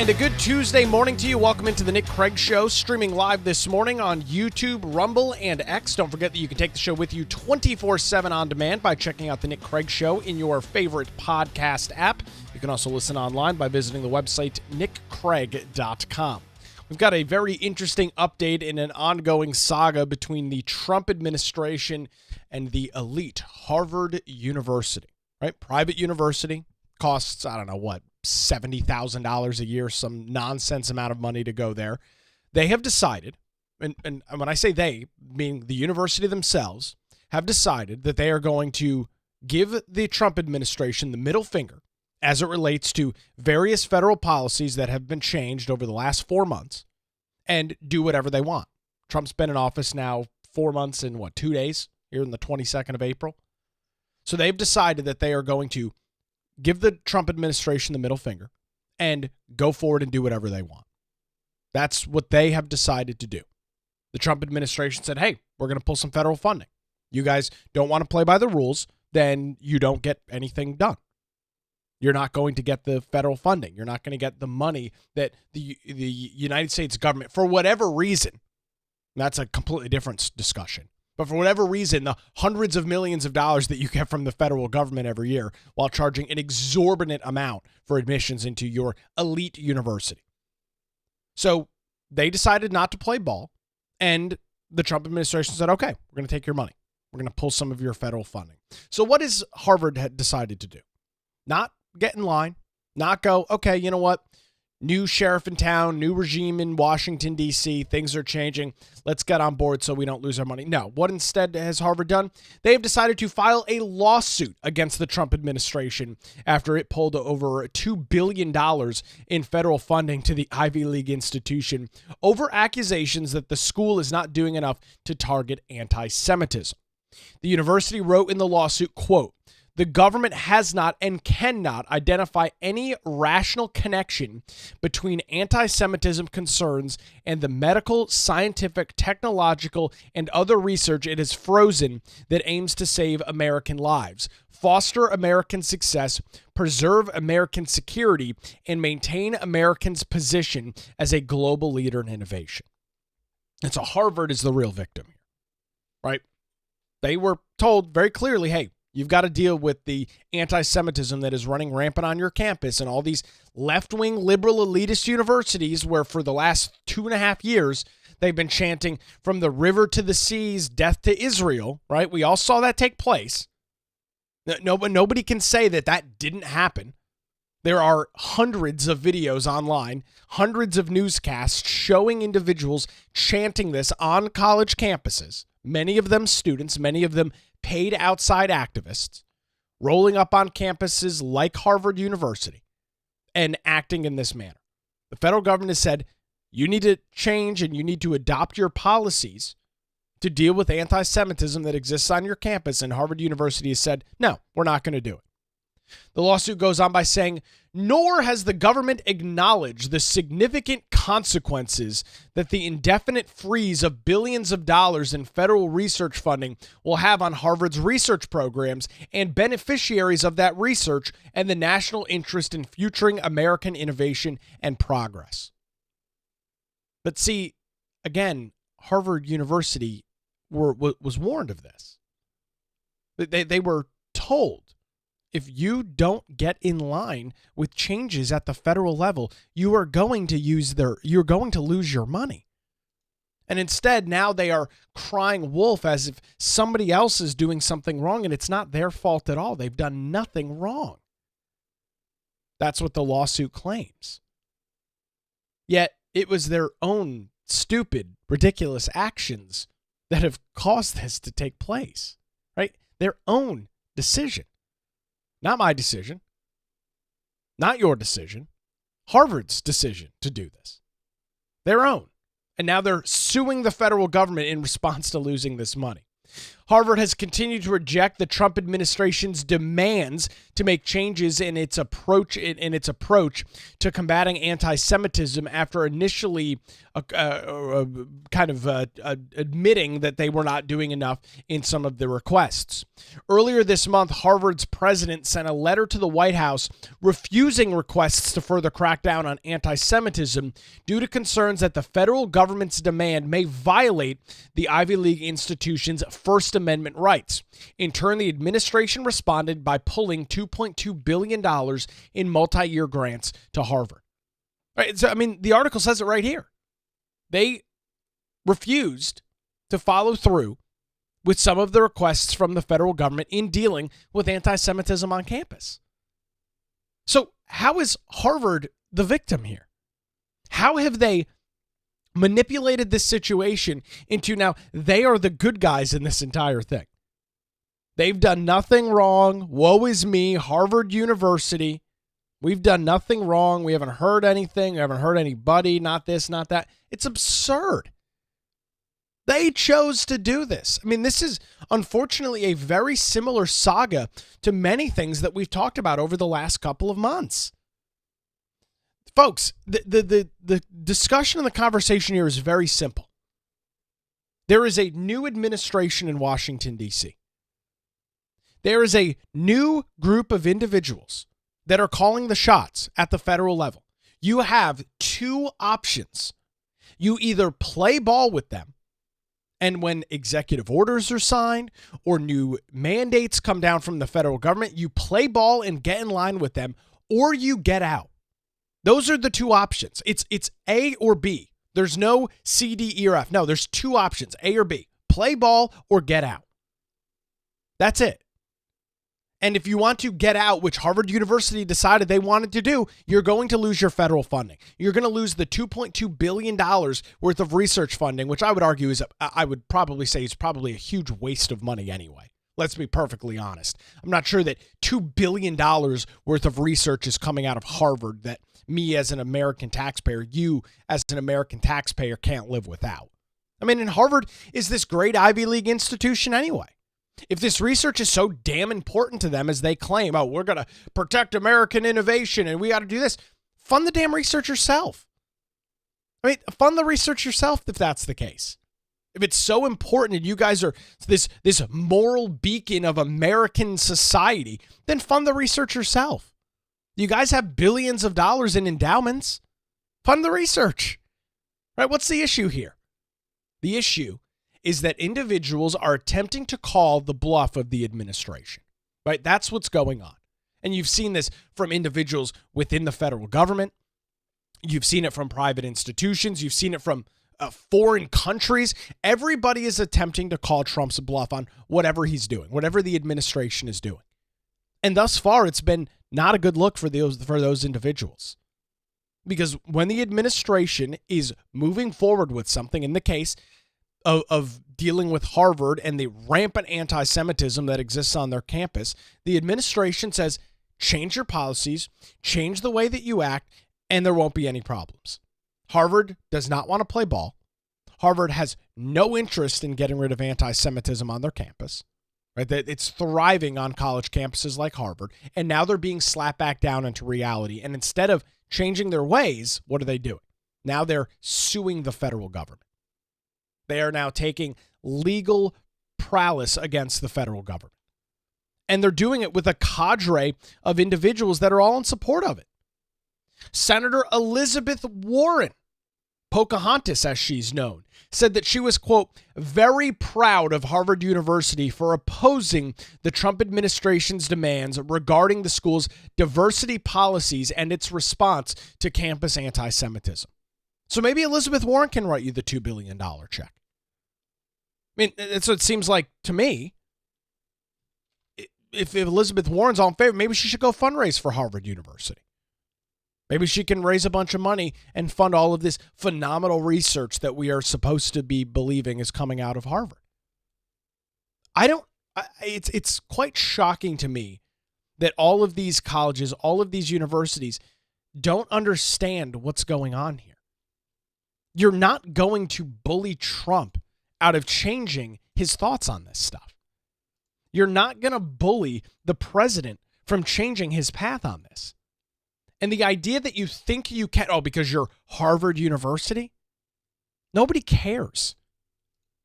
And a good Tuesday morning to you. Welcome into the Nick Craig Show, streaming live this morning on YouTube, Rumble, and X. Don't forget that you can take the show with you 24/7 on demand by checking out the Nick Craig Show in your favorite podcast app. You can also listen online by visiting the website nickcraig.com. We've got a very interesting update in an ongoing saga between the Trump administration and the elite Harvard University, right? Private university, costs, I don't know what, $70,000 a year, some nonsense amount of money to go there. They have decided, and when I say they, meaning the university themselves, have decided that they are going to give the Trump administration the middle finger as it relates to various federal policies that have been changed over the last 4 months and do whatever they want. Trump's been in office now 4 months and 2 days, here on the 22nd of April. So they've decided that they are going to give the Trump administration the middle finger and go forward and do whatever they want. That's what they have decided to do. The Trump administration said, hey, we're going to pull some federal funding. You guys don't want to play by the rules, then you don't get anything done. You're not going to get the federal funding. You're not going to get the money that the United States government, for whatever reason, that's a completely different discussion. But for whatever reason, the hundreds of millions of dollars that you get from the federal government every year while charging an exorbitant amount for admissions into your elite university. So they decided not to play ball, and the Trump administration said, okay, we're going to take your money. We're going to pull some of your federal funding. So what has Harvard had decided to do? Not get in line, not go, okay, you know what? New sheriff in town, new regime in Washington, D.C., things are changing. Let's get on board so we don't lose our money. No, what instead has Harvard done? They have decided to file a lawsuit against the Trump administration after it pulled over $2 billion in federal funding to the Ivy League institution over accusations that the school is not doing enough to target anti-Semitism. The university wrote in the lawsuit, quote, "The government has not and cannot identify any rational connection between anti-Semitism concerns and the medical, scientific, technological, and other research it has frozen that aims to save American lives, foster American success, preserve American security, and maintain Americans' position as a global leader in innovation." And so Harvard is the real victim here, right? They were told very clearly, hey, you've got to deal with the anti-Semitism that is running rampant on your campus and all these left-wing liberal elitist universities where for the last 2.5 years, they've been chanting from the river to the seas, death to Israel, right? We all saw that take place. Nobody can say that that didn't happen. There are hundreds of videos online, hundreds of newscasts showing individuals chanting this on college campuses, many of them students, many of them paid outside activists, rolling up on campuses like Harvard University and acting in this manner. The federal government has said, you need to change and you need to adopt your policies to deal with anti-Semitism that exists on your campus. And Harvard University has said, no, we're not going to do it. The lawsuit goes on by saying, nor has the government acknowledged the significant consequences that the indefinite freeze of billions of dollars in federal research funding will have on Harvard's research programs and beneficiaries of that research and the national interest in futuring American innovation and progress. But see, again, Harvard University was warned of this. They were told, if you don't get in line with changes at the federal level, you're going to lose your money. And instead, now they are crying wolf as if somebody else is doing something wrong, and it's not their fault at all. They've done nothing wrong. That's what the lawsuit claims. Yet it was their own stupid, ridiculous actions that have caused this to take place, right? Their own decision. Not my decision, not your decision, Harvard's decision to do this. Their own. And now they're suing the federal government in response to losing this money. Harvard has continued to reject the Trump administration's demands to make changes in its approach to combating anti-Semitism after initially admitting that they were not doing enough in some of the requests. Earlier this month, Harvard's president sent a letter to the White House refusing requests to further crack down on anti-Semitism due to concerns that the federal government's demand may violate the Ivy League institution's First Amendment rights. In turn, the administration responded by pulling $2.2 billion in multi-year grants to Harvard. Right, so, the article says it right here. They refused to follow through with some of the requests from the federal government in dealing with anti-Semitism on campus. So how is Harvard the victim here? How have they manipulated this situation into now they are the good guys in this entire thing? They've done nothing wrong. Woe is me, Harvard University. We've done nothing wrong. We haven't heard anything. We haven't heard anybody. Not this, not that. It's absurd. They chose to do this. This is unfortunately a very similar saga to many things that we've talked about over the last couple of months. Folks, the discussion and the conversation here is very simple. There is a new administration in Washington, D.C. There is a new group of individuals that are calling the shots at the federal level. You have two options. You either play ball with them, and when executive orders are signed or new mandates come down from the federal government, you play ball and get in line with them, or you get out. Those are the two options. It's A or B. There's no C, D, E, or F. No, there's two options, A or B. Play ball or get out. That's it. And if you want to get out, which Harvard University decided they wanted to do, you're going to lose your federal funding. You're going to lose the $2.2 billion worth of research funding, which I would argue I would probably say is probably a huge waste of money anyway. Let's be perfectly honest. I'm not sure that $2 billion worth of research is coming out of Harvard that me as an American taxpayer, you as an American taxpayer can't live without. And Harvard is this great Ivy League institution anyway. If this research is so damn important to them as they claim, we're going to protect American innovation and we got to do this, fund the damn research yourself. Fund the research yourself if that's the case. If it's so important and you guys are this moral beacon of American society, then fund the research yourself. You guys have billions of dollars in endowments. Fund the research. Right? What's the issue here? The issue is that individuals are attempting to call the bluff of the administration, right? That's what's going on. And you've seen this from individuals within the federal government. You've seen it from private institutions. You've seen it from foreign countries. Everybody is attempting to call Trump's bluff on whatever he's doing, whatever the administration is doing. And thus far, it's been not a good look for those individuals. Because when the administration is moving forward with something, in the case of dealing with Harvard and the rampant anti-Semitism that exists on their campus, the administration says, change your policies, change the way that you act, and there won't be any problems. Harvard does not want to play ball. Harvard has no interest in getting rid of anti-Semitism on their campus. Right? It's thriving on college campuses like Harvard, and now they're being slapped back down into reality. And instead of changing their ways, what are they doing? Now they're suing the federal government. They are now taking legal prowess against the federal government. And they're doing it with a cadre of individuals that are all in support of it. Senator Elizabeth Warren, Pocahontas as she's known, said that she was, quote, very proud of Harvard University for opposing the Trump administration's demands regarding the school's diversity policies and its response to campus anti-Semitism. So maybe Elizabeth Warren can write you the $2 billion check. That's what it seems like to me. If Elizabeth Warren's all in favor, maybe she should go fundraise for Harvard University. Maybe she can raise a bunch of money and fund all of this phenomenal research that we are supposed to be believing is coming out of Harvard. It's quite shocking to me that all of these colleges, all of these universities don't understand what's going on here. You're not going to bully Trump out of changing his thoughts on this stuff. You're not going to bully the president from changing his path on this. And the idea that you think you can, because you're Harvard University, nobody cares.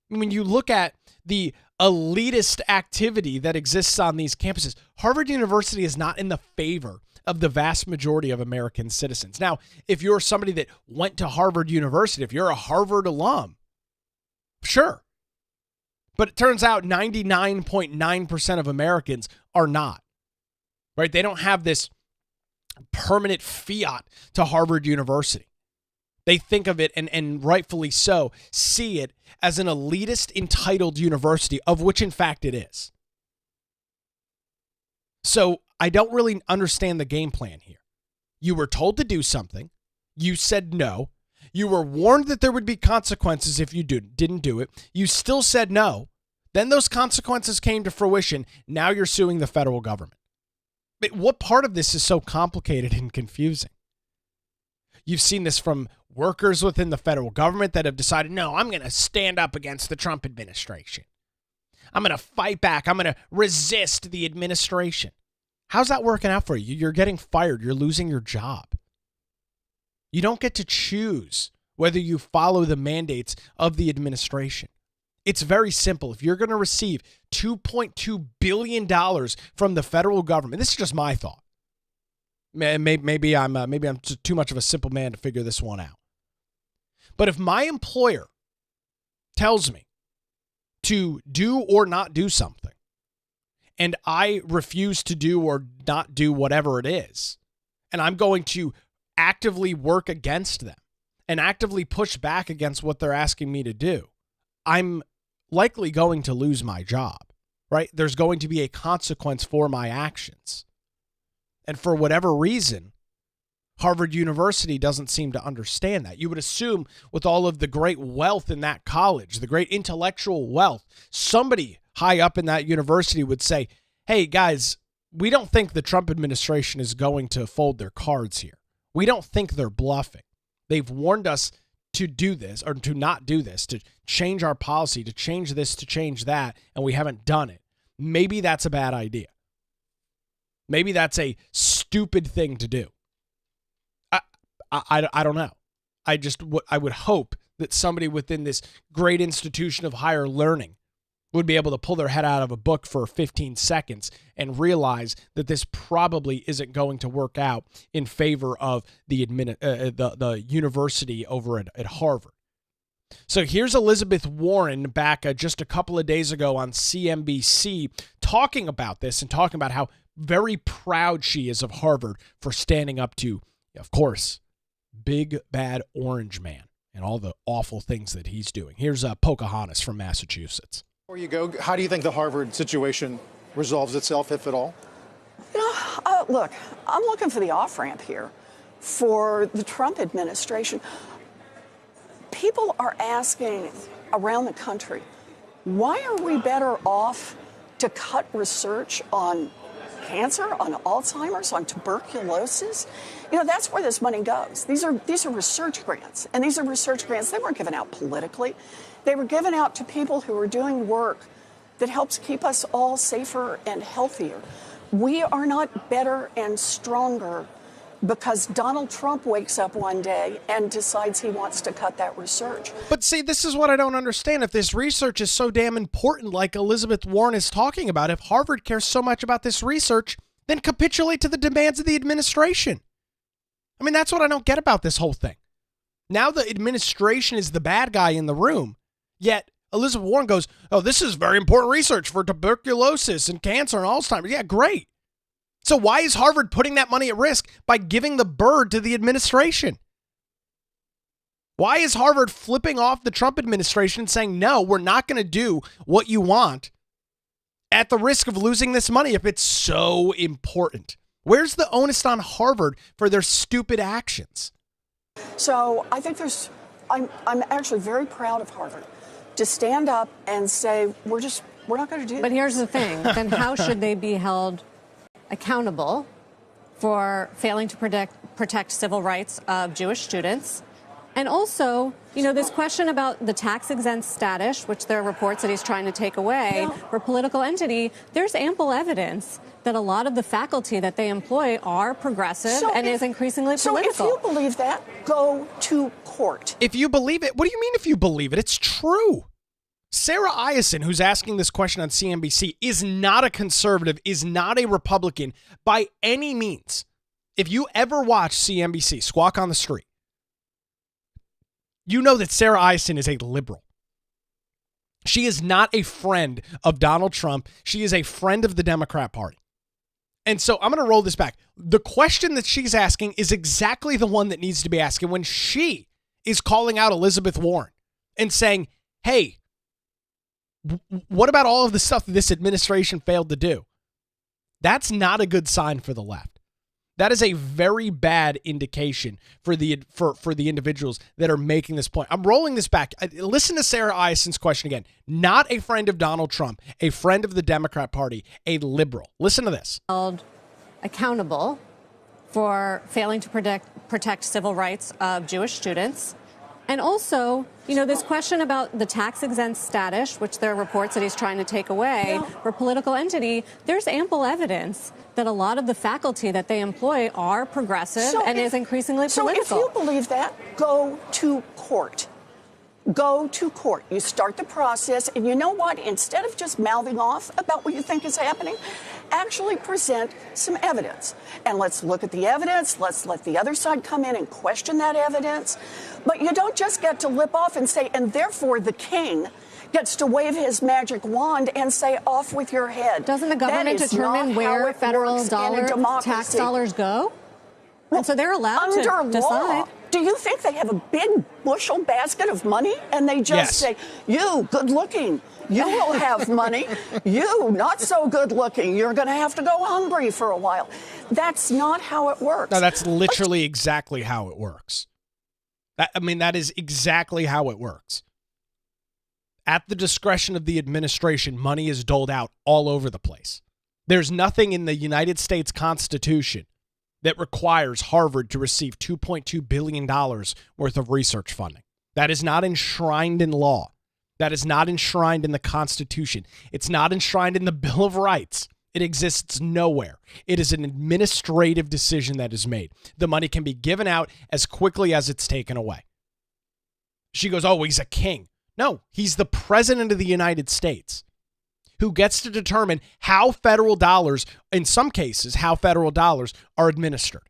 When you look at the elitist activity that exists on these campuses, Harvard University is not in the favor of the vast majority of American citizens. Now, if you're somebody that went to Harvard University, if you're a Harvard alum, sure. But it turns out 99.9% of Americans are not, right? They don't have this permanent fiat to Harvard University. They think of it, and rightfully so, see it as an elitist, entitled university, of which, in fact, it is. So I don't really understand the game plan here. You were told to do something. You said no. You were warned that there would be consequences if you didn't do it. You still said no. Then those consequences came to fruition. Now you're suing the federal government. But what part of this is so complicated and confusing? You've seen this from workers within the federal government that have decided, no, I'm going to stand up against the Trump administration. I'm going to fight back. I'm going to resist the administration. How's that working out for you? You're getting fired. You're losing your job. You don't get to choose whether you follow the mandates of the administration. It's very simple. If you're going to receive $2.2 billion from the federal government, this is just my thought. Maybe I'm too much of a simple man to figure this one out. But if my employer tells me to do or not do something, and I refuse to do or not do whatever it is, and I'm going to actively work against them and actively push back against what they're asking me to do, I'm likely going to lose my job, right? There's going to be a consequence for my actions. And for whatever reason, Harvard University doesn't seem to understand that. You would assume with all of the great wealth in that college, the great intellectual wealth, somebody high up in that university would say, hey, guys, we don't think the Trump administration is going to fold their cards here. We don't think they're bluffing. They've warned us to do this or to not do this, to change our policy, to change this, to change that, and we haven't done it. Maybe that's a bad idea. Maybe that's a stupid thing to do. I don't know. I would hope that somebody within this great institution of higher learning would be able to pull their head out of a book for 15 seconds and realize that this probably isn't going to work out in favor of the university over at Harvard. So here's Elizabeth Warren back just a couple of days ago on CNBC talking about this and talking about how very proud she is of Harvard for standing up to, of course, big bad orange man and all the awful things that he's doing. Here's Pocahontas from Massachusetts. Before you go, how do you think the Harvard situation resolves itself, if at all? Look, I'm looking for the off-ramp here for the Trump administration. People are asking around the country, why are we better off to cut research on cancer, on Alzheimer's, on tuberculosis? That's where this money goes. These are research grants, and these are research grants. They weren't given out politically. They were given out to people who are doing work that helps keep us all safer and healthier. We are not better and stronger because Donald Trump wakes up one day and decides he wants to cut that research. But see, this is what I don't understand. If this research is so damn important, like Elizabeth Warren is talking about, if Harvard cares so much about this research, then capitulate to the demands of the administration. I mean, that's what I don't get about this whole thing. Now the administration is the bad guy in the room, yet Elizabeth Warren goes, oh, this is very important research for tuberculosis and cancer and Alzheimer's. Yeah, great. So why is Harvard putting that money at risk by giving the bird to the administration? Why is Harvard flipping off the Trump administration and saying, no, we're not going to do what you want at the risk of losing this money if it's so important? Where's the onus on Harvard for their stupid actions? So I think I'm actually very proud of Harvard to stand up and say, we're not going to do that. But here's the thing, then how should they be held accountable for failing to protect civil rights of Jewish students And also, this question about the tax-exempt status, which there are reports that he's trying to take away, for political entity, there's ample evidence that a lot of the faculty that they employ are progressive and is increasingly political. So if you believe that, go to court. If you believe it, what do you mean if you believe it? It's true. Sarah Ison, who's asking this question on CNBC, is not a conservative, is not a Republican by any means. If you ever watch CNBC, Squawk on the Street, you know that Sarah Ison is a liberal. She is not a friend of Donald Trump. She is a friend of the Democrat Party. And so I'm going to roll this back. The question that she's asking is exactly the one that needs to be asked. And when she is calling out Elizabeth Warren and saying, hey, what about all of the stuff that this administration failed to do? That's not a good sign for the left. That is a very bad indication for the individuals that are making this point. I'm rolling this back. Listen to Sarah Ison's question again. Not a friend of Donald Trump, a friend of the Democrat Party, a liberal. Listen to this. Held accountable for failing to protect civil rights of Jewish students. And also, this question about the tax-exempt status, which there are reports that he's trying to take away for political entity, there's ample evidence that a lot of the faculty that they employ are progressive and is increasingly political. So if you believe that, go to court. Go to court. You start the process, and you know what? Instead of just mouthing off about what you think is happening, actually present some evidence. And let's look at the evidence. Let's let the other side come in and question that evidence. But you don't just get to lip off and say, and therefore the king gets to wave his magic wand and say, off with your head. Doesn't the government determine where federal tax dollars go? And so they're allowed to decide. Do you think they have a big bushel basket of money and they just say, you good looking, you will have money. You not so good looking, you're going to have to go hungry for a while. That's not how it works. No, that's literally exactly how it works. That is exactly how it works. At the discretion of the administration, money is doled out all over the place. There's nothing in the United States Constitution that requires Harvard to receive $2.2 billion worth of research funding. That is not enshrined in law. That is not enshrined in the Constitution. It's not enshrined in the Bill of Rights. It exists nowhere. It is an administrative decision that is made. The money can be given out as quickly as it's taken away. She goes, oh, he's a king. No, he's the president of the United States who gets to determine how federal dollars, in some cases, how federal dollars are administered,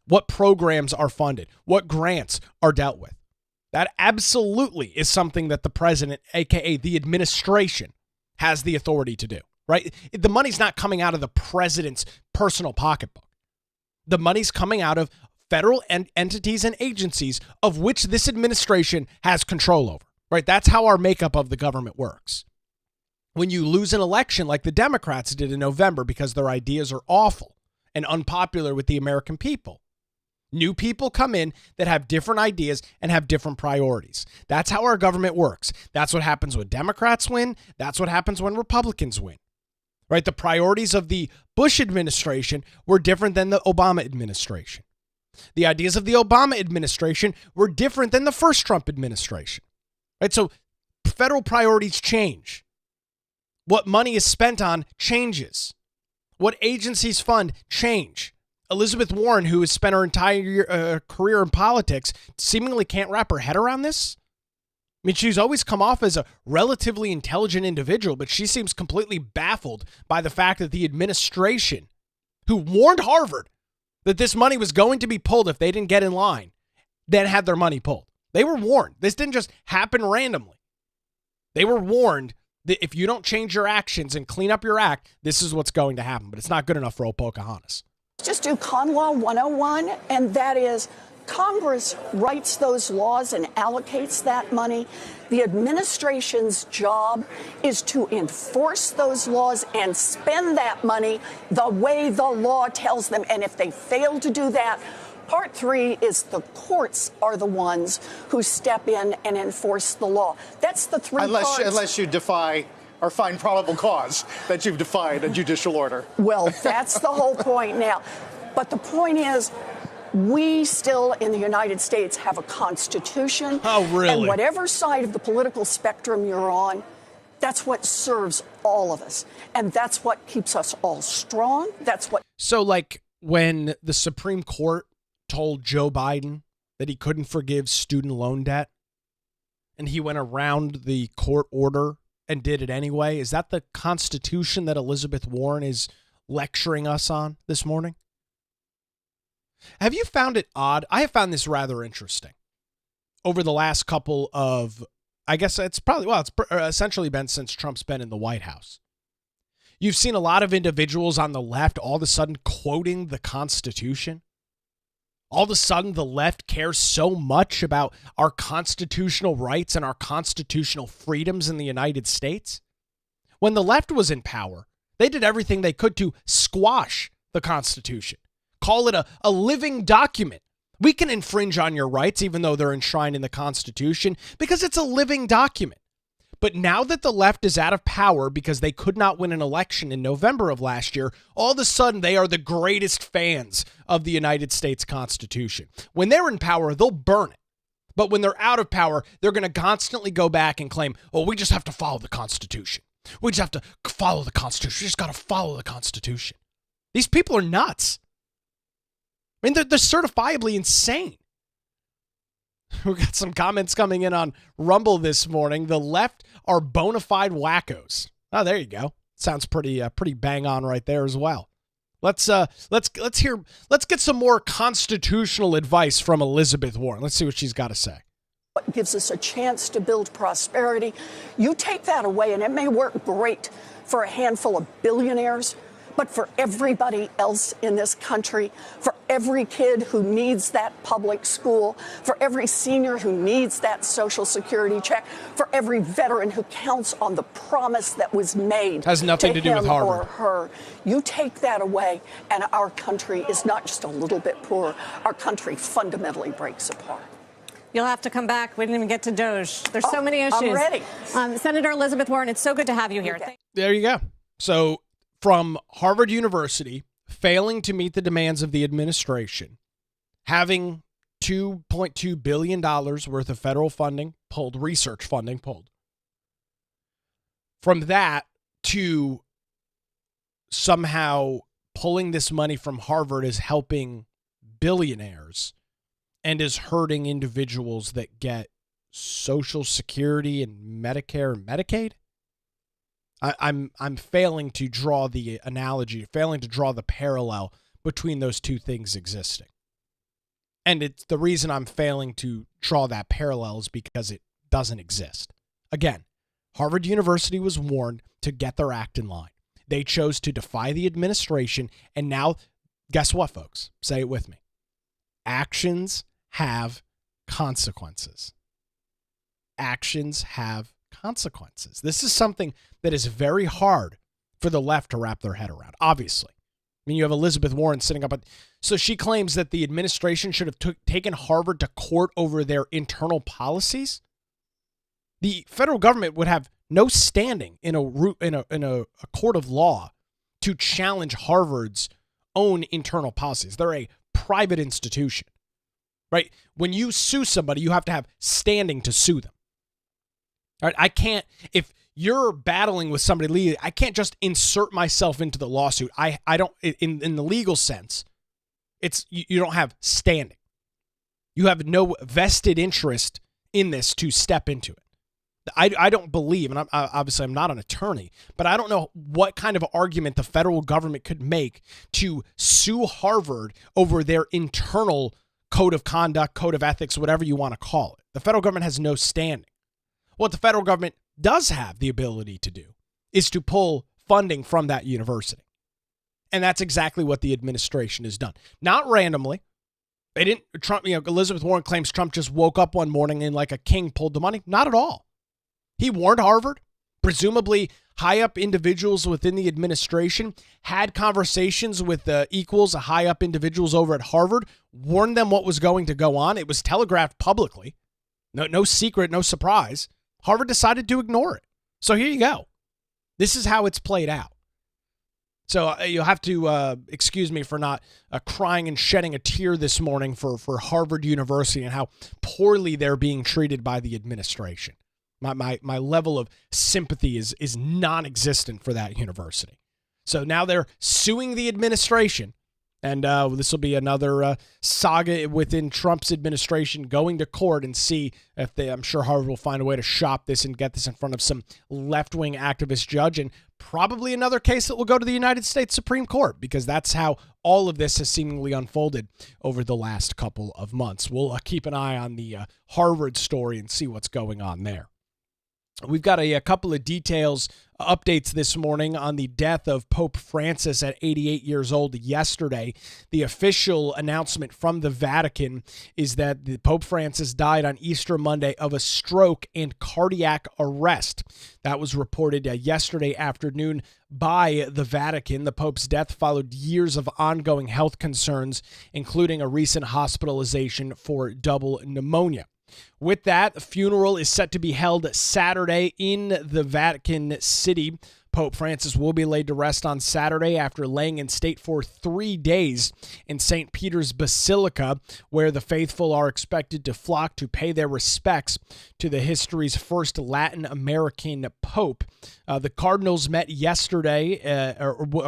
what programs are funded, what grants are dealt with. That absolutely is something that the president, aka the administration, has the authority to do, right? The money's not coming out of the president's personal pocketbook. The money's coming out of federal entities and agencies of which this administration has control over, right? That's how our makeup of the government works. When you lose an election like the Democrats did in November because their ideas are awful and unpopular with the American people, new people come in that have different ideas and have different priorities. That's how our government works. That's what happens when Democrats win. That's what happens when Republicans win, right? The priorities of the Bush administration were different than the Obama administration. The ideas of the Obama administration were different than the first Trump administration, right? So federal priorities change. What money is spent on changes. What agencies fund change. Elizabeth Warren, who has spent her entire career in politics, seemingly can't wrap her head around this. I mean, she's always come off as a relatively intelligent individual, but she seems completely baffled by the fact that the administration, who warned Harvard that this money was going to be pulled if they didn't get in line, then had their money pulled. They were warned. This didn't just happen randomly. They were warned that if you don't change your actions and clean up your act, this is what's going to happen. But it's not good enough for old Pocahontas. Just do Con Law 101, and that is Congress writes those laws and allocates that money. The administration's job is to enforce those laws and spend that money the way the law tells them. And if they fail to do that, Part 3 is the courts are the ones who step in and enforce the law. That's the three parts. Unless you defy or find probable cause that you've defied a judicial order. Well, that's the whole point now. But the point is, We still in the United States have a Constitution. Oh, really? And whatever side of the political spectrum you're on, that's what serves all of us. And that's what keeps us all strong. That's what. So, like, when the Supreme Court told Joe Biden that he couldn't forgive student loan debt, and he went around the court order and did it anyway, is that the Constitution that Elizabeth Warren is lecturing us on this morning? Have you found it odd? I have found this rather interesting over the last couple of, I guess it's probably, well, it's essentially been since Trump's been in the White House. You've seen a lot of individuals on the left all of a sudden quoting the Constitution. All of a sudden, the left cares so much about our constitutional rights and our constitutional freedoms in the United States. When the left was in power, they did everything they could to squash the Constitution, call it a living document. We can infringe on your rights, even though they're enshrined in the Constitution, because it's a living document. But now that the left is out of power because they could not win an election in November of last year, all of a sudden they are the greatest fans of the United States Constitution. When they're in power, they'll burn it. But when they're out of power, they're going to constantly go back and claim, oh, we just have to follow the Constitution. We just have to follow the Constitution. We just got to follow the Constitution. These people are nuts. I mean, they're certifiably insane. We got some comments coming in on Rumble this morning. The left are bona fide wackos. Oh, there you go. Sounds pretty bang on right there as well. Let's get some more constitutional advice from Elizabeth Warren. Let's see what she's got to say. What gives us a chance to build prosperity. You take that away, and it may work great for a handful of billionaires, but for everybody else in this country, for every kid who needs that public school, for every senior who needs that Social Security check, for every veteran who counts on the promise that was made has nothing to do with Harvard or her. You take that away, and our country is not just a little bit poorer. Our country fundamentally breaks apart. You'll have to come back. We didn't even get to Doge. There's so many issues. I'm ready. Senator Elizabeth Warren, it's so good to have you here. There you go. So, from Harvard University, failing to meet the demands of the administration, having $2.2 billion worth of federal funding pulled, research funding pulled. From that to somehow pulling this money from Harvard is helping billionaires and is hurting individuals that get Social Security and Medicare and Medicaid. I'm failing to draw the analogy, failing to draw the parallel between those two things existing. And it's the reason I'm failing to draw that parallel is because it doesn't exist. Again, Harvard University was warned to get their act in line. They chose to defy the administration, and now, guess what, folks? Say it with me. Actions have consequences. Actions have consequences. This is something that is very hard for the left to wrap their head around, obviously. I mean, you have Elizabeth Warren sitting up. So she claims that the administration should have taken Harvard to court over their internal policies. The federal government would have no standing in a court of law to challenge Harvard's own internal policies. They're a private institution, right? When you sue somebody, you have to have standing to sue them. All right, I can't, if you're battling with somebody legally, I can't just insert myself into the lawsuit. I don't, in the legal sense, it's you don't have standing. You have no vested interest in this to step into it. I don't believe, and obviously I'm not an attorney, but I don't know what kind of argument the federal government could make to sue Harvard over their internal code of conduct, code of ethics, whatever you want to call it. The federal government has no standing. What the federal government does have the ability to do is to pull funding from that university. And that's exactly what the administration has done. Not randomly. They didn't, Trump, Elizabeth Warren claims Trump just woke up one morning and like a king pulled the money. Not at all. He warned Harvard. Presumably, high up individuals within the administration had conversations with equals, high up individuals over at Harvard, warned them what was going to go on. It was telegraphed publicly. No secret, no surprise. Harvard decided to ignore it. So here you go. This is how it's played out. So you'll have to excuse me for not crying and shedding a tear this morning for Harvard University and how poorly they're being treated by the administration. My level of sympathy is non-existent for that university. So now they're suing the administration. And this will be another saga within Trump's administration, going to court and see if I'm sure Harvard will find a way to shop this and get this in front of some left-wing activist judge, and probably another case that will go to the United States Supreme Court, because that's how all of this has seemingly unfolded over the last couple of months. We'll keep an eye on the Harvard story and see what's going on there. We've got a couple of details, updates this morning on the death of Pope Francis at 88 years old yesterday. The official announcement from the Vatican is that the Pope Francis died on Easter Monday of a stroke and cardiac arrest. That was reported yesterday afternoon by the Vatican. The Pope's death followed years of ongoing health concerns, including a recent hospitalization for double pneumonia. With that, the funeral is set to be held Saturday in the Vatican City. Pope Francis will be laid to rest on Saturday after laying in state for 3 days in St. Peter's Basilica, where the faithful are expected to flock to pay their respects to the history's first Latin American pope. The cardinals met yesterday,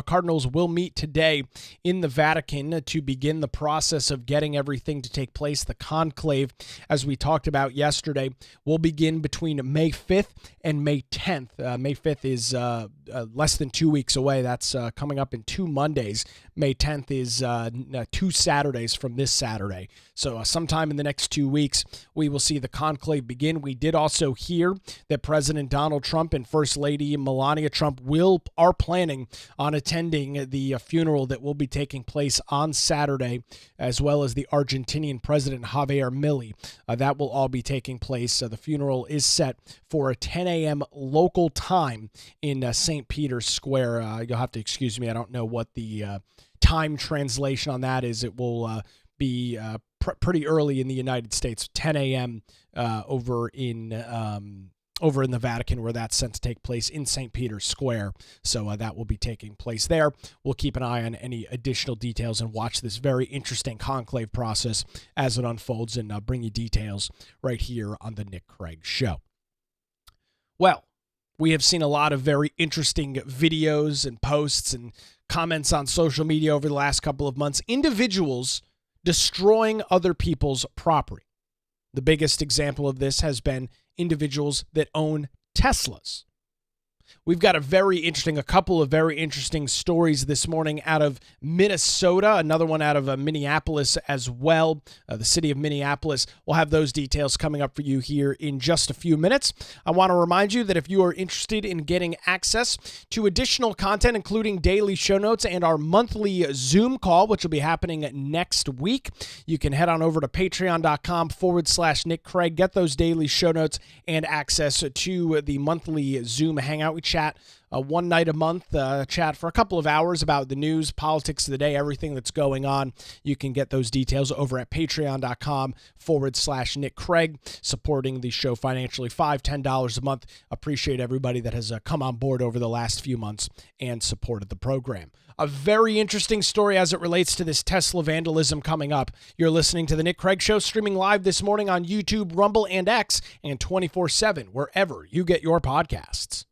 cardinals will meet today in the Vatican to begin the process of getting everything to take place. The conclave, as we talked about yesterday, will begin between May 5th and May 10th. May 5th is less than 2 weeks away. That's coming up in 2 Mondays. May 10th is 2 Saturdays from this Saturday. So sometime in the next 2 weeks, we will see the conclave begin. We did also hear that President Donald Trump and First Lady Melania Trump are planning on attending the funeral that will be taking place on Saturday, as well as the Argentinian President Javier Milei. That will all be taking place. The funeral is set for a 10 a.m. local time in St. Peter's Square. You'll have to excuse me. I don't know what the time translation on that is. It will be pretty early in the United States, 10 a.m. Over in the Vatican, where that's set to take place in St. Peter's Square. So that will be taking place there. We'll keep an eye on any additional details and watch this very interesting conclave process as it unfolds, and bring you details right here on the Nick Craig Show. Well, we have seen a lot of very interesting videos and posts and comments on social media over the last couple of months. Individuals destroying other people's property. The biggest example of this has been individuals that own Teslas. We've got a couple of very interesting stories this morning out of Minnesota, another one out of Minneapolis as well, the city of Minneapolis. We'll have those details coming up for you here in just a few minutes. I want to remind you that if you are interested in getting access to additional content, including daily show notes and our monthly Zoom call, which will be happening next week, you can head on over to patreon.com/Nick Craig, get those daily show notes and access to the monthly Zoom hangout. We chat one night a month, chat for a couple of hours about the news, politics of the day, everything that's going on. You can get those details over at patreon.com/Nick Craig, supporting the show financially, $5, $10 a month. Appreciate everybody that has come on board over the last few months and supported the program. A very interesting story as it relates to this Tesla vandalism coming up. You're listening to The Nick Craig Show, streaming live this morning on YouTube, Rumble, and X, and 24/7, wherever you get your podcasts.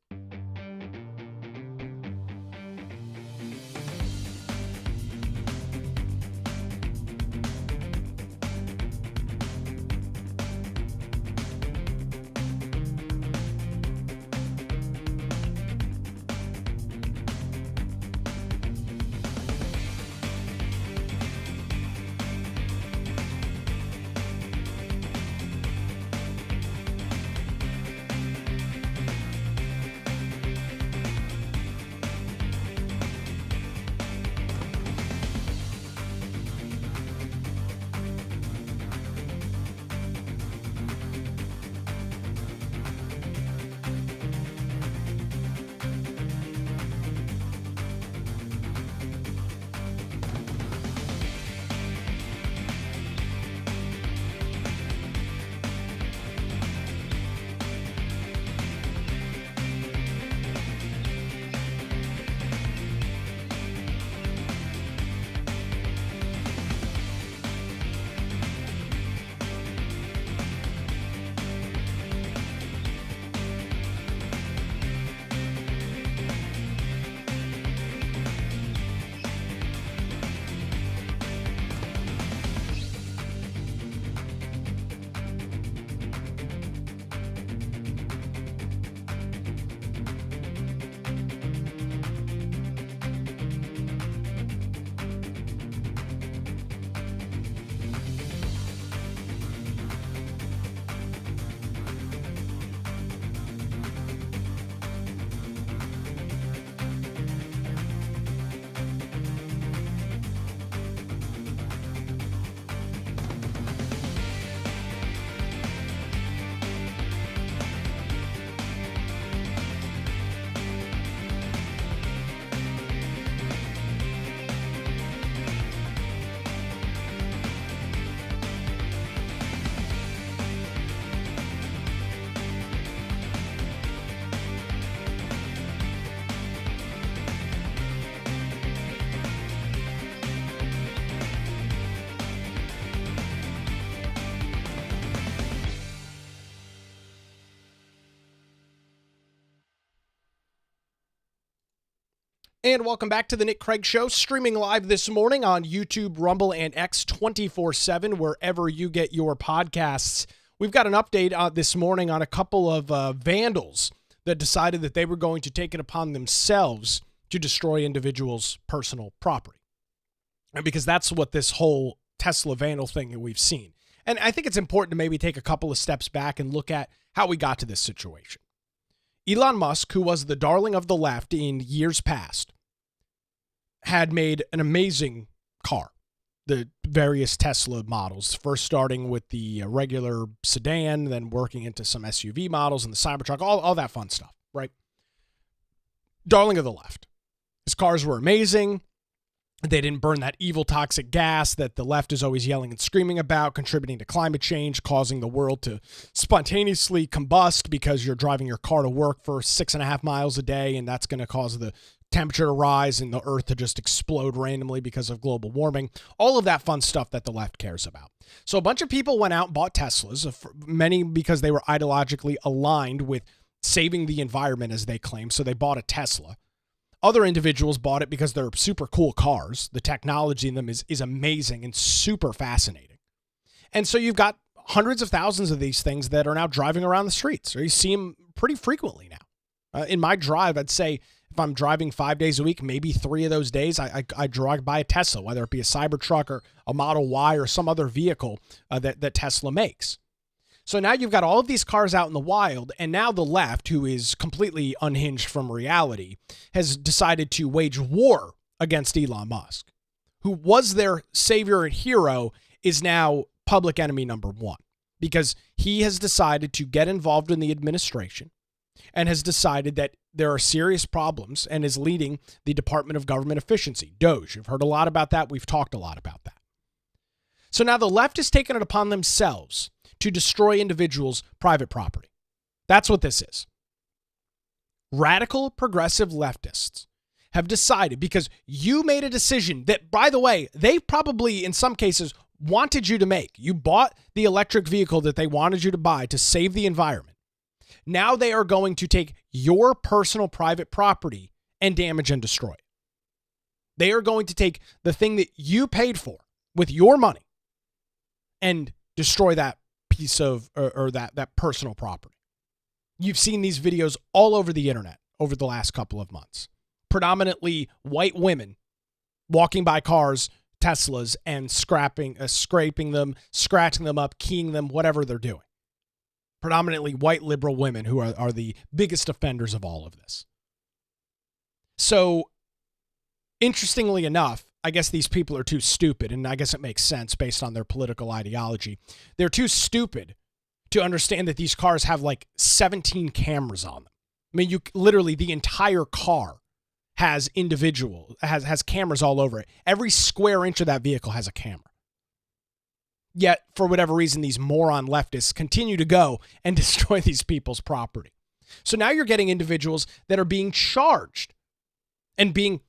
And welcome back to the Nick Craig Show, streaming live this morning on YouTube, Rumble, and X 24/7, wherever you get your podcasts. We've got an update this morning on a couple of vandals that decided that they were going to take it upon themselves to destroy individuals' personal property. And because that's what this whole Tesla vandal thing that we've seen. And I think it's important to maybe take a couple of steps back and look at how we got to this situation. Elon Musk, who was the darling of the left in years past, had made an amazing car, the various Tesla models, first starting with the regular sedan, then working into some SUV models and the Cybertruck, all that fun stuff, right? Darling of the left. His cars were amazing. They didn't burn that evil toxic gas that the left is always yelling and screaming about, contributing to climate change, causing the world to spontaneously combust because you're driving your car to work for 6.5 miles a day, and that's going to cause the temperature to rise and the earth to just explode randomly because of global warming. All of that fun stuff that the left cares about. So a bunch of people went out and bought Teslas, many because they were ideologically aligned with saving the environment, as they claim. So they bought a Tesla. Other individuals bought it because they're super cool cars. The technology in them is amazing and super fascinating. And so you've got hundreds of thousands of these things that are now driving around the streets, or you see them pretty frequently now. In my drive, I'd say if I'm driving 5 days a week, maybe 3 of those days, I drive by a Tesla, whether it be a Cybertruck or a Model Y or some other vehicle that Tesla makes. So now you've got all of these cars out in the wild, and now the left, who is completely unhinged from reality, has decided to wage war against Elon Musk, who was their savior and hero, is now public enemy number one, because he has decided to get involved in the administration and has decided that there are serious problems and is leading the Department of Government Efficiency, DOGE. You've heard a lot about that. We've talked a lot about that. So now the left has taken it upon themselves to destroy individuals' private property. That's what this is. Radical progressive leftists have decided, because you made a decision that, by the way, they probably in some cases wanted you to make. You bought the electric vehicle that they wanted you to buy to save the environment. Now they are going to take your personal private property and damage and destroy it. They are going to take the thing that you paid for with your money and destroy that piece of or that personal property. You've seen these videos all over the internet over the last couple of months. Predominantly white women walking by cars, Teslas, and scraping them, scratching them up, keying them, whatever they're doing. Predominantly white liberal women who are the biggest offenders of all of this. So, interestingly enough, I guess these people are too stupid, and I guess it makes sense based on their political ideology. They're too stupid to understand that these cars have like 17 cameras on them. I mean, literally the entire car has cameras all over it. Every square inch of that vehicle has a camera. Yet, for whatever reason, these moron leftists continue to go and destroy these people's property. So now you're getting individuals that are being charged and being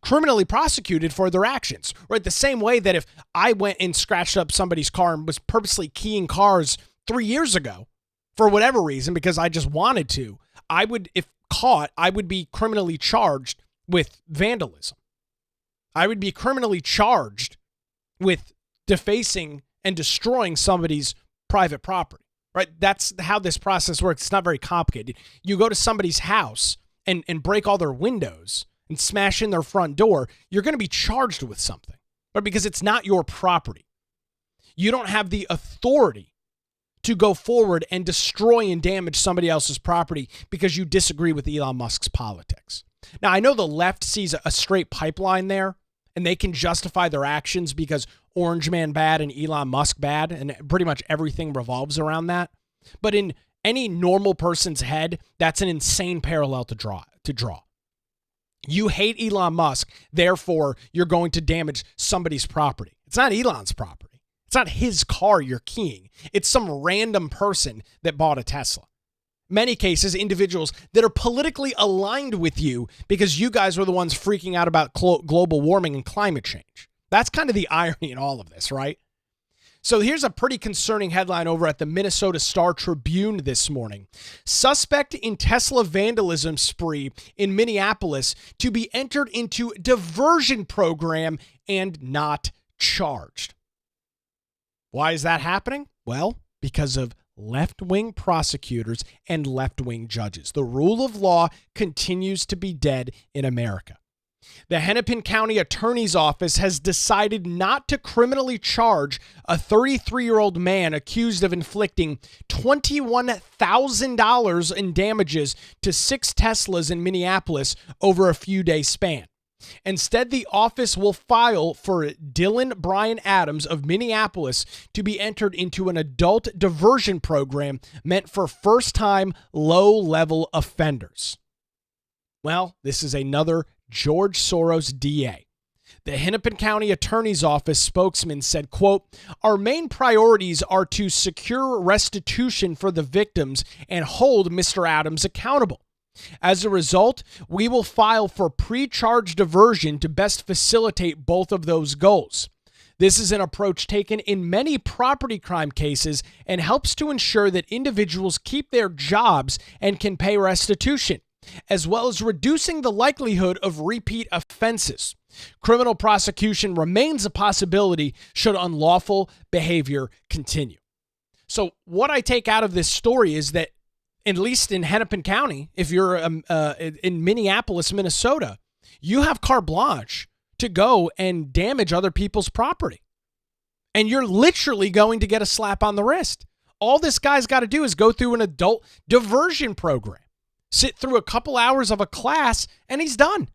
criminally prosecuted for their actions, right? The same way that if I went and scratched up somebody's car and was purposely keying cars 3 years ago for whatever reason, because I just wanted to, if caught, I would be criminally charged with vandalism. I would be criminally charged with defacing and destroying somebody's private property, right? That's how this process works. It's not very complicated. You go to somebody's house and break all their windows and smash in their front door, you're going to be charged with something, but because it's not your property. You don't have the authority to go forward and destroy and damage somebody else's property because you disagree with Elon Musk's politics. Now, I know the left sees a straight pipeline there, and they can justify their actions because Orange Man bad and Elon Musk bad, and pretty much everything revolves around that. But in any normal person's head, that's an insane parallel to draw. You hate Elon Musk, therefore you're going to damage somebody's property. It's not Elon's property. It's not his car you're keying. It's some random person that bought a Tesla. Many cases, individuals that are politically aligned with you because you guys were the ones freaking out about global warming and climate change. That's kind of the irony in all of this, right? So here's a pretty concerning headline over at the Minnesota Star Tribune this morning. Suspect in Tesla vandalism spree in Minneapolis to be entered into diversion program and not charged. Why is that happening? Well, because of left-wing prosecutors and left-wing judges. The rule of law continues to be dead in America. The Hennepin County Attorney's Office has decided not to criminally charge a 33-year-old man accused of inflicting $21,000 in damages to 6 Teslas in Minneapolis over a few-day span. Instead, the office will file for Dylan Brian Adams of Minneapolis to be entered into an adult diversion program meant for first-time, low-level offenders. Well, this is another George Soros DA. The Hennepin County Attorney's Office spokesman said, quote, "Our main priorities are to secure restitution for the victims and hold Mr. Adams accountable. As a result, we will file for pre-charge diversion to best facilitate both of those goals. This is an approach taken in many property crime cases and helps to ensure that individuals keep their jobs and can pay restitution, as well as reducing the likelihood of repeat offenses. Criminal prosecution remains a possibility should unlawful behavior continue." So what I take out of this story is that, at least in Hennepin County, if you're in Minneapolis, Minnesota, you have carte blanche to go and damage other people's property. And you're literally going to get a slap on the wrist. All this guy's got to do is go through an adult diversion program, sit through a couple hours of a class, and he's done.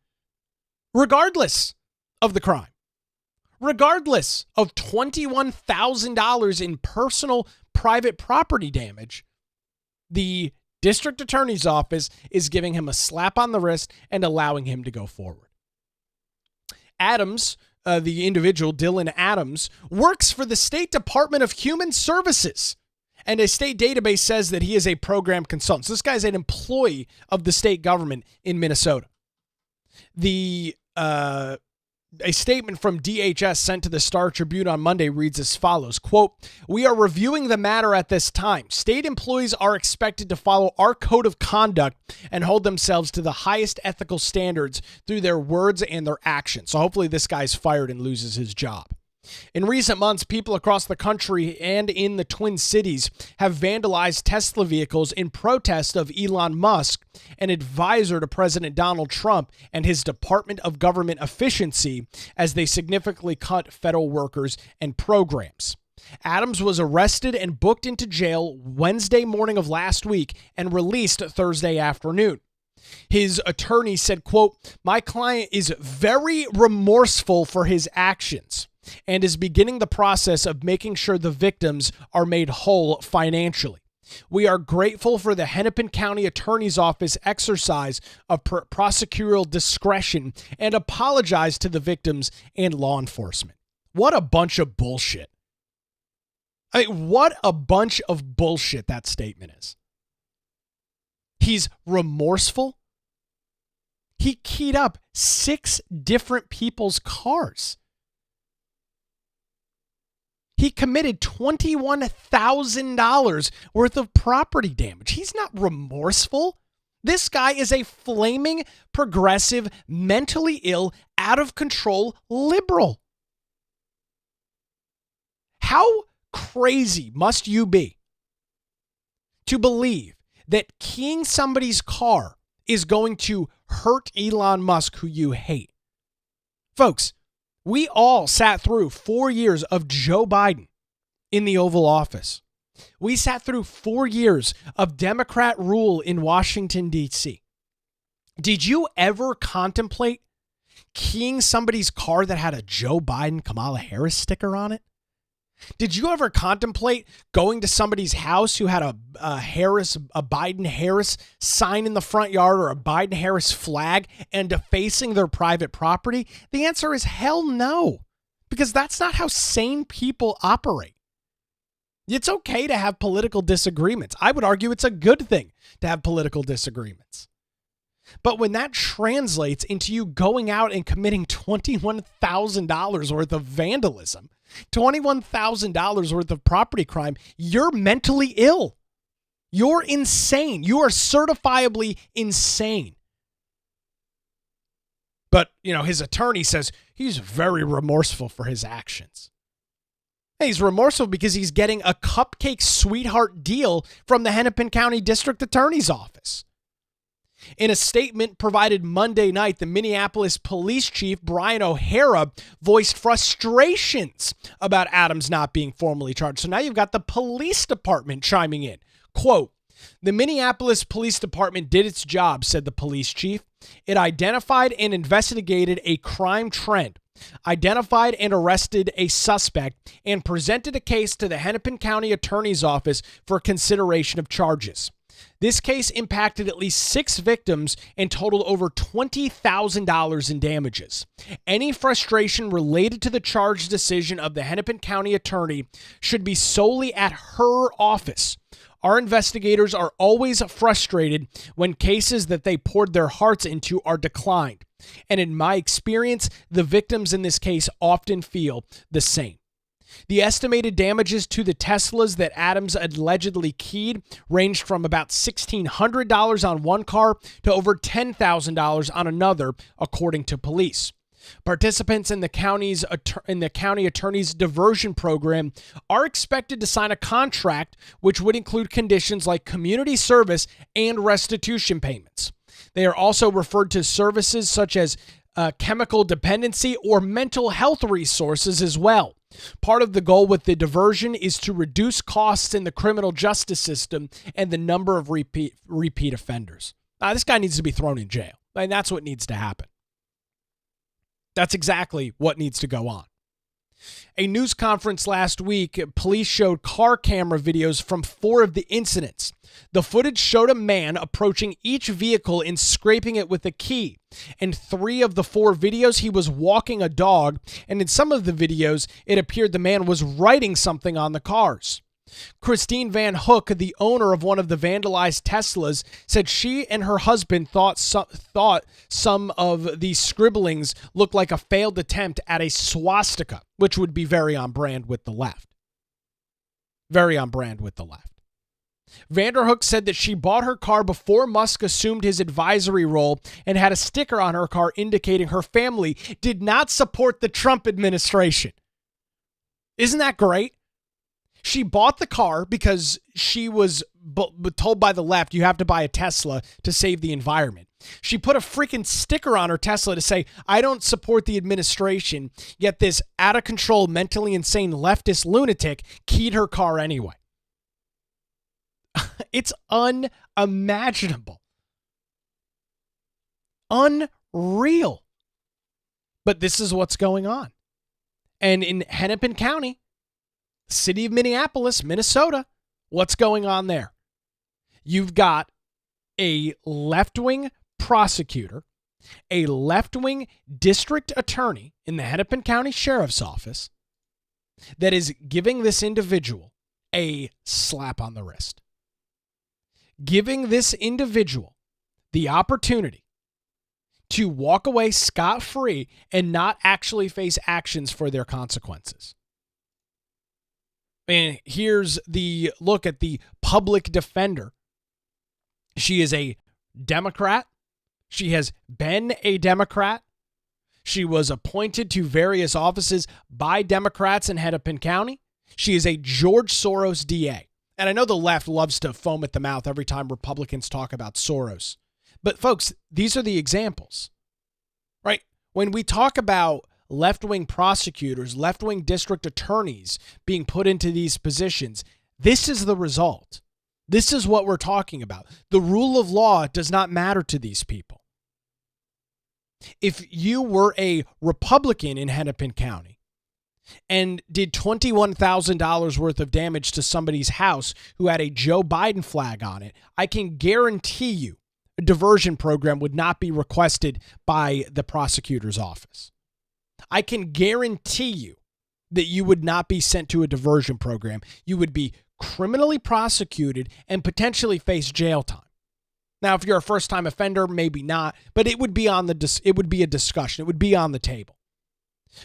Regardless of the crime. Regardless of $21,000 in personal private property damage, the district attorney's office is giving him a slap on the wrist and allowing him to go forward. Adams, the individual, Dylan Adams, works for the State Department of Human Services. And a state database says that he is a program consultant. So this guy's an employee of the state government in Minnesota. A statement from DHS sent to the Star Tribune on Monday reads as follows, quote, "We are reviewing the matter at this time. State employees are expected to follow our code of conduct and hold themselves to the highest ethical standards through their words and their actions." So hopefully this guy's fired and loses his job. In recent months, people across the country and in the Twin Cities have vandalized Tesla vehicles in protest of Elon Musk, an advisor to President Donald Trump and his Department of Government Efficiency, as they significantly cut federal workers and programs. Adams was arrested and booked into jail Wednesday morning of last week and released Thursday afternoon. His attorney said, quote, "My client is very remorseful for his actions and is beginning the process of making sure the victims are made whole financially. We are grateful for the Hennepin County Attorney's Office exercise of prosecutorial discretion and apologize to the victims and law enforcement." What a bunch of bullshit. I mean, what a bunch of bullshit that statement is. He's remorseful. He keyed up 6 different people's cars. He committed $21,000 worth of property damage. He's not remorseful. This guy is a flaming, progressive, mentally ill, out of control liberal. How crazy must you be to believe that keying somebody's car is going to hurt Elon Musk, who you hate? Folks, we all sat through 4 years of Joe Biden in the Oval Office. We sat through 4 years of Democrat rule in Washington, D.C. Did you ever contemplate keying somebody's car that had a Joe Biden, Kamala Harris sticker on it? Did you ever contemplate going to somebody's house who had a Biden-Harris sign in the front yard or a Biden-Harris flag and defacing their private property? The answer is hell no, because that's not how sane people operate. It's okay to have political disagreements. I would argue it's a good thing to have political disagreements. But when that translates into you going out and committing $21,000 worth of vandalism, $21,000 worth of property crime, you're mentally ill. You're insane. You are certifiably insane. But, his attorney says he's very remorseful for his actions. He's remorseful because he's getting a cupcake sweetheart deal from the Hennepin County District Attorney's Office. In a statement provided Monday night, the Minneapolis Police Chief, Brian O'Hara, voiced frustrations about Adams not being formally charged. So now you've got the police department chiming in. Quote, "The Minneapolis Police Department did its job," said the police chief. "It identified and investigated a crime trend, identified and arrested a suspect, and presented a case to the Hennepin County Attorney's Office for consideration of charges. This case impacted at least 6 victims and totaled over $20,000 in damages. Any frustration related to the charge decision of the Hennepin County attorney should be solely at her office. Our investigators are always frustrated when cases that they poured their hearts into are declined. And in my experience, the victims in this case often feel the same." The estimated damages to the Teslas that Adams allegedly keyed ranged from about $1,600 on one car to over $10,000 on another, according to police. Participants in the county attorney's diversion program are expected to sign a contract which would include conditions like community service and restitution payments. They are also referred to services such as chemical dependency or mental health resources as well. Part of the goal with the diversion is to reduce costs in the criminal justice system and the number of repeat offenders. This guy needs to be thrown in jail. And that's what needs to happen. That's exactly what needs to go on. A news conference last week, police showed car camera videos from 4 of the incidents. The footage showed a man approaching each vehicle and scraping it with a key. In 3 of the 4 videos, he was walking a dog, and in some of the videos, it appeared the man was writing something on the cars. Christine Van Hook, the owner of one of the vandalized Teslas, said she and her husband thought some of these scribblings looked like a failed attempt at a swastika, which would be very on brand with the left. Very on brand with the left. Vanderhook said that she bought her car before Musk assumed his advisory role and had a sticker on her car indicating her family did not support the Trump administration. Isn't that great? She bought the car because she was told by the left you have to buy a Tesla to save the environment. She put a freaking sticker on her Tesla to say, "I don't support the administration," yet this out-of-control, mentally insane leftist lunatic keyed her car anyway. It's unimaginable. Unreal. But this is what's going on. And in Hennepin County, city of Minneapolis, Minnesota, what's going on there? You've got a left-wing prosecutor, a left-wing district attorney in the Hennepin County Sheriff's Office that is giving this individual a slap on the wrist. Giving this individual the opportunity to walk away scot-free and not actually face actions for their consequences. And here's the look at the public defender. She is a Democrat. She has been a Democrat. She was appointed to various offices by Democrats in Hennepin County. She is a George Soros DA. And I know the left loves to foam at the mouth every time Republicans talk about Soros. But folks, these are the examples, right? When we talk about left-wing prosecutors, left-wing district attorneys being put into these positions, this is the result. This is what we're talking about. The rule of law does not matter to these people. If you were a Republican in Hennepin County and did $21,000 worth of damage to somebody's house who had a Joe Biden flag on it, I can guarantee you a diversion program would not be requested by the prosecutor's office. I can guarantee you that you would not be sent to a diversion program. You would be criminally prosecuted and potentially face jail time. Now, if you're a first-time offender, maybe not, but it would be it would be a discussion. It would be on the table.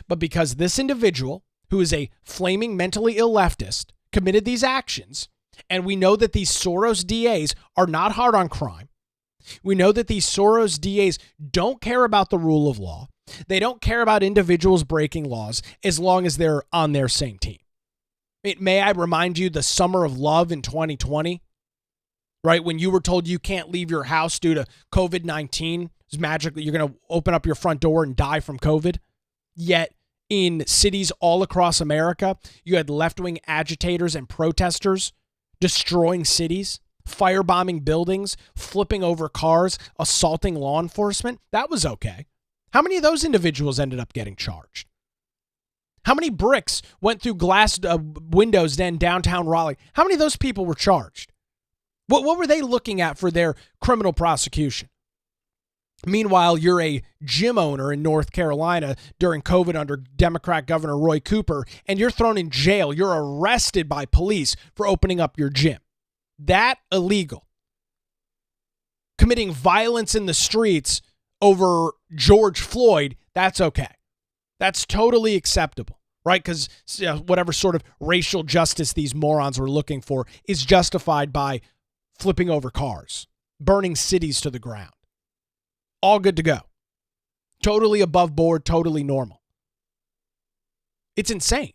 But because this individual, who is a flaming mentally ill leftist, committed these actions, and we know that these Soros DAs are not hard on crime. We know that these Soros DAs don't care about the rule of law. They don't care about individuals breaking laws as long as they're on their same team. May I remind you the summer of love in 2020? Right, when you were told you can't leave your house due to COVID-19, it's magically you're going to open up your front door and die from COVID. Yet in cities all across America, you had left-wing agitators and protesters destroying cities, firebombing buildings, flipping over cars, assaulting law enforcement. That was okay. How many of those individuals ended up getting charged? How many bricks went through glass windows in downtown Raleigh? How many of those people were charged? What were they looking at for their criminal prosecution? Meanwhile, you're a gym owner in North Carolina during COVID under Democrat Governor Roy Cooper, and you're thrown in jail. You're arrested by police for opening up your gym. That illegal. Committing violence in the streets over George Floyd, that's okay. That's totally acceptable, right? Because whatever sort of racial justice these morons were looking for is justified by flipping over cars, burning cities to the ground. All good to go. Totally above board, totally normal. It's insane.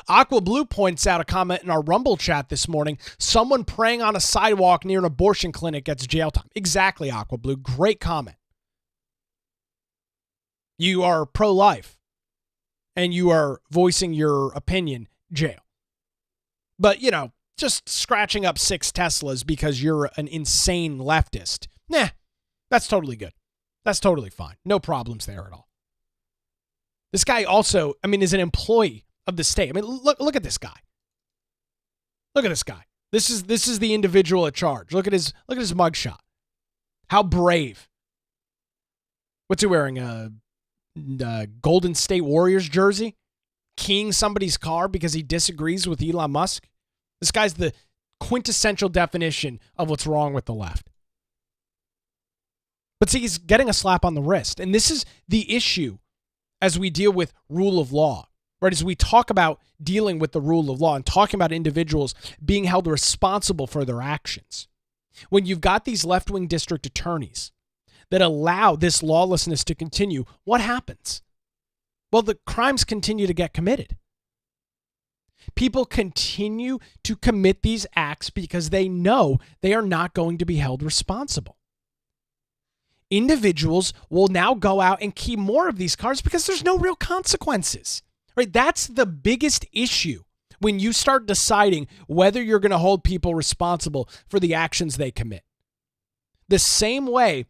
Aqua Blue points out a comment in our Rumble chat this morning. Someone praying on a sidewalk near an abortion clinic gets jail time. Exactly, Aqua Blue. Great comment. You are pro-life and you are voicing your opinion, jail. But, just scratching up 6 Teslas because you're an insane leftist. Nah, that's totally good. That's totally fine. No problems there at all. This guy also, is an employee of the state. Look at this guy. Look at this guy. This is the individual at charge. Look at his mugshot. How brave. What's he wearing? A Golden State Warriors jersey? Keying somebody's car because he disagrees with Elon Musk? This guy's the quintessential definition of what's wrong with the left. But see, he's getting a slap on the wrist. And this is the issue as we deal with rule of law, right? As we talk about dealing with the rule of law and talking about individuals being held responsible for their actions. When you've got these left-wing district attorneys that allow this lawlessness to continue, what happens? Well, the crimes continue to get committed. People continue to commit these acts because they know they are not going to be held responsible. Individuals will now go out and key more of these cars because there's no real consequences, right? That's the biggest issue when you start deciding whether you're going to hold people responsible for the actions they commit. The same way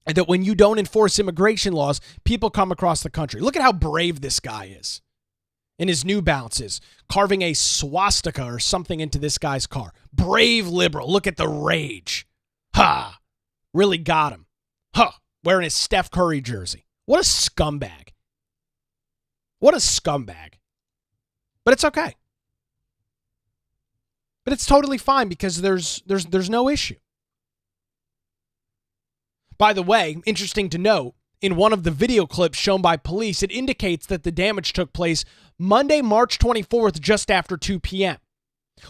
that when you don't enforce immigration laws, people come across the country. Look at how brave this guy is. In his New Balances, carving a swastika or something into this guy's car. Brave liberal. Look at the rage. Ha! Really got him. Huh. Wearing his Steph Curry jersey. What a scumbag. What a scumbag. But it's okay. But it's totally fine because there's no issue. By the way, interesting to note, in one of the video clips shown by police, it indicates that the damage took place Monday, March 24th, just after 2 p.m.,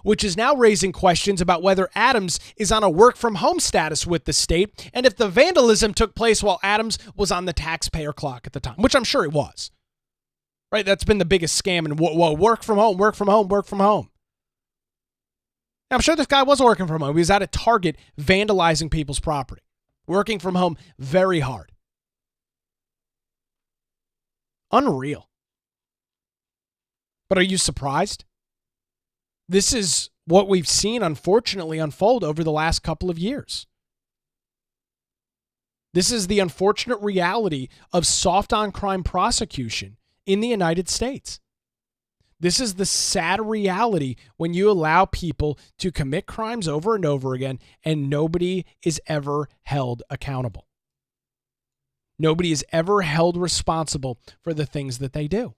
which is now raising questions about whether Adams is on a work-from-home status with the state and if the vandalism took place while Adams was on the taxpayer clock at the time, which I'm sure it was. Right? That's been the biggest scam in work from home, work from home, work from home. I'm sure this guy was working from home. He was at a Target vandalizing people's property, working from home very hard. Unreal. But are you surprised? This is what we've seen, unfortunately, unfold over the last couple of years. This is the unfortunate reality of soft on crime prosecution in the United States. This is the sad reality when you allow people to commit crimes over and over again and nobody is ever held accountable. Nobody is ever held responsible for the things that they do.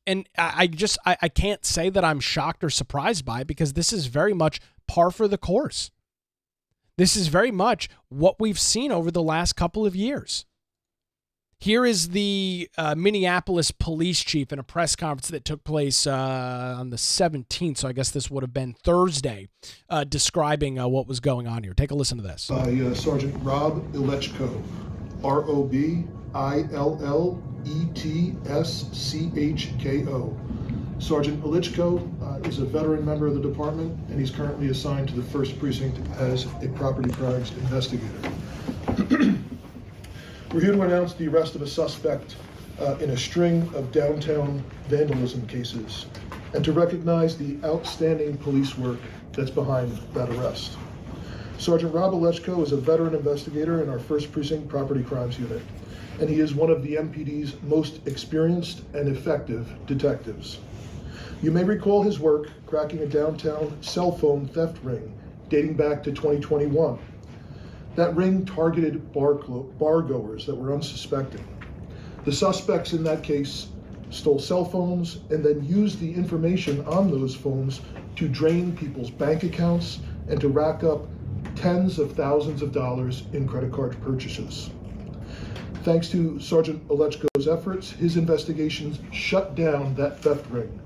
And I can't say that I'm shocked or surprised by it, because this is very much par for the course. This is very much what we've seen over the last couple of years. Here is the Minneapolis police chief in a press conference that took place on the 17th, so I guess this would have been Thursday, describing what was going on here. Take a listen to this. By Sergeant Rob Ilechko, ROBILLETSCHKO. Sergeant Ilechko is a veteran member of the department, and he's currently assigned to the 1st Precinct as a property crimes investigator. We're here to announce the arrest of a suspect in a string of downtown vandalism cases, and to recognize the outstanding police work that's behind that arrest. Sergeant Rob Ilechko is a veteran investigator in our 1st Precinct Property Crimes Unit, and he is one of the MPD's most experienced and effective detectives. You may recall his work cracking a downtown cell phone theft ring dating back to 2021. That ring targeted bar goers that were unsuspecting. The suspects in that case stole cell phones and then used the information on those phones to drain people's bank accounts and to rack up tens of thousands of dollars in credit card purchases. Thanks to Sergeant Ilechko's efforts, his investigations shut down that theft ring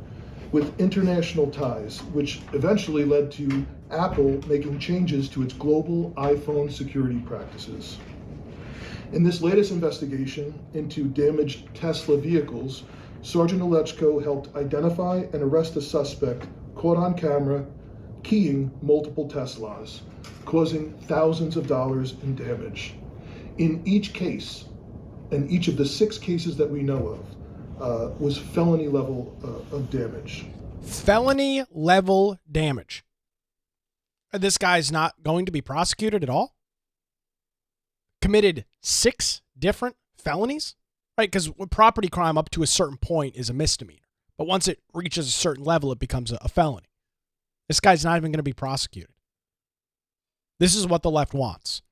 with international ties, which eventually led to Apple making changes to its global iPhone security practices. In this latest investigation into damaged Tesla vehicles, Sergeant Ilechko helped identify and arrest a suspect caught on camera keying multiple Teslas, causing thousands of dollars in damage. In each case, and each of the 6 cases that we know of, was felony level of damage. Felony level damage. This guy's not going to be prosecuted at all? Committed 6 different felonies? Right, because property crime up to a certain point is a misdemeanor. But once it reaches a certain level, it becomes a felony. This guy's not even going to be prosecuted. This is what the left wants.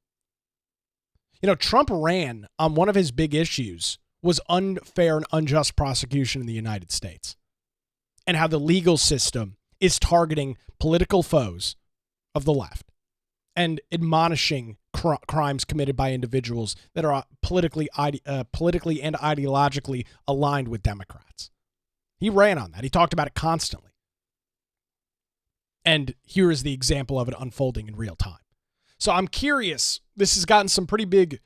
You know, Trump ran on one of his big issues was unfair and unjust prosecution in the United States, and how the legal system is targeting political foes of the left and admonishing crimes committed by individuals that are politically and ideologically aligned with Democrats. He ran on that. He talked about it constantly. And here is the example of it unfolding in real time. So I'm curious, this has gotten some pretty big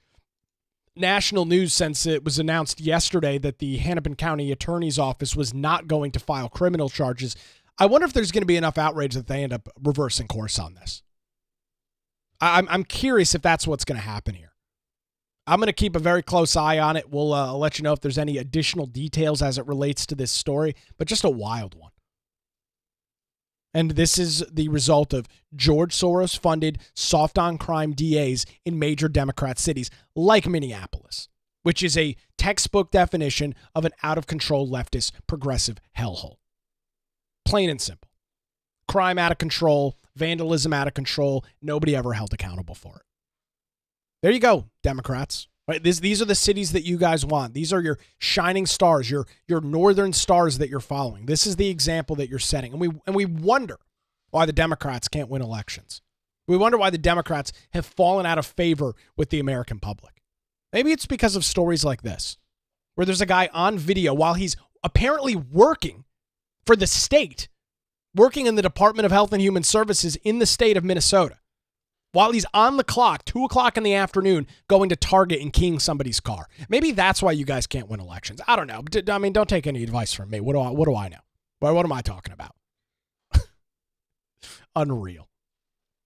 national news since it was announced yesterday that the Hennepin County Attorney's Office was not going to file criminal charges. I wonder if there's going to be enough outrage that they end up reversing course on this. I'm curious if that's what's going to happen here. I'm going to keep a very close eye on it. We'll let you know if there's any additional details as it relates to this story, but just a wild one. And this is the result of George Soros-funded soft-on-crime DAs in major Democrat cities like Minneapolis, which is a textbook definition of an out-of-control leftist progressive hellhole. Plain and simple. Crime out of control, vandalism out of control, nobody ever held accountable for it. There you go, Democrats. Right? These are the cities that you guys want. These are your shining stars, your northern stars that you're following. This is the example that you're setting. And we wonder why the Democrats can't win elections. We wonder why the Democrats have fallen out of favor with the American public. Maybe it's because of stories like this, where there's a guy on video while he's apparently working for the state, working in the Department of Health and Human Services in the state of Minnesota, while he's on the clock, 2 o'clock in the afternoon, going to Target and keying somebody's car. Maybe that's why you guys can't win elections. I don't know. I mean, don't take any advice from me. What do I know? What am I talking about? Unreal.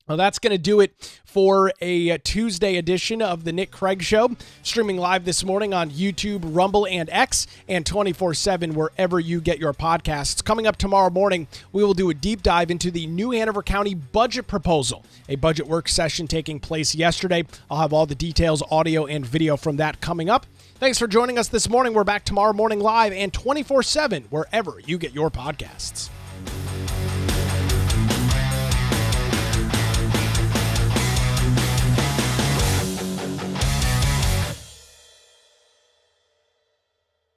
Well, that's going to do it for a Tuesday edition of the Nick Craig Show, streaming live this morning on YouTube, Rumble, and X, and 24/7 wherever you get your podcasts. Coming up tomorrow morning, we will do a deep dive into the New Hanover County budget proposal, a budget work session taking place yesterday. I'll have all the details, audio, and video from that coming up. Thanks for joining us this morning. We're back tomorrow morning live and 24/7 wherever you get your podcasts.